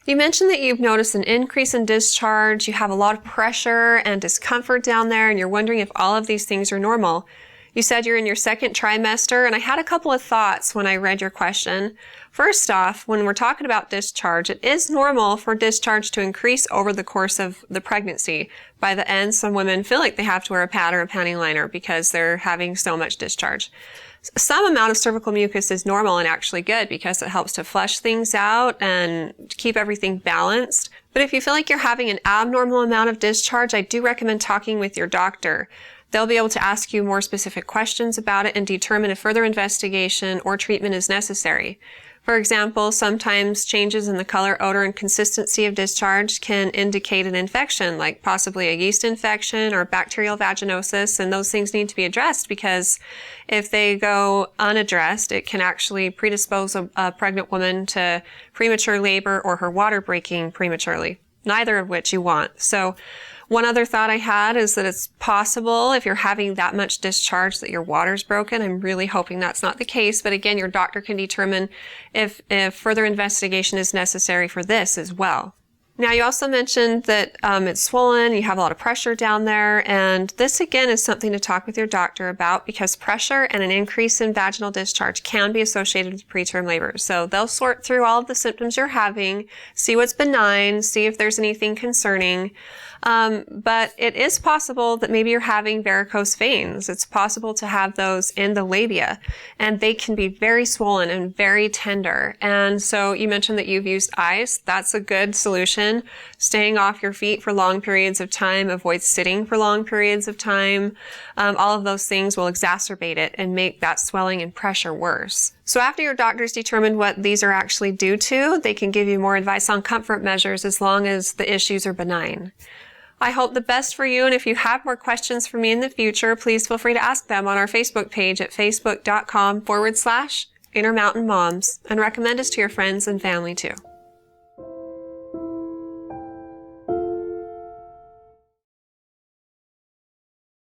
You mentioned that you've noticed an increase in discharge, you have a lot of pressure and discomfort down there, and you're wondering if all of these things are normal. You said you're in your second trimester, and I had a couple of thoughts when I read your question. First off, when we're talking about discharge, it is normal for discharge to increase over the course of the pregnancy. By the end, some women feel like they have to wear a pad or a pantyliner because they're having so much discharge. Some amount of cervical mucus is normal and actually good because it helps to flush things out and keep everything balanced. But if you feel like you're having an abnormal amount of discharge, I do recommend talking with your doctor. They'll be able to ask you more specific questions about it and determine if further investigation or treatment is necessary. For example, sometimes changes in the color, odor, and consistency of discharge can indicate an infection, like possibly a yeast infection or bacterial vaginosis, and those things need to be addressed because if they go unaddressed, it can actually predispose a pregnant woman to premature labor or her water breaking prematurely, neither of which you want. So one other thought I had is that it's possible if you're having that much discharge that your water's broken. I'm really hoping that's not the case, but again, your doctor can determine if further investigation is necessary for this as well. Now, you also mentioned that it's swollen, you have a lot of pressure down there, and this again is something to talk with your doctor about because pressure and an increase in vaginal discharge can be associated with preterm labor. So they'll sort through all of the symptoms you're having, see what's benign, see if there's anything concerning. But it is possible that maybe you're having varicose veins. It's possible to have those in the labia, and they can be very swollen and very tender. And so you mentioned that you've used ice. That's a good solution. Staying off your feet for long periods of time, avoid sitting for long periods of time. All of those things will exacerbate it and make that swelling and pressure worse. So after your doctor's determined what these are actually due to, they can give you more advice on comfort measures as long as the issues are benign. I hope the best for you, and if you have more questions for me in the future, please feel free to ask them on our Facebook page at facebook.com/Intermountain Moms, and recommend us to your friends and family too.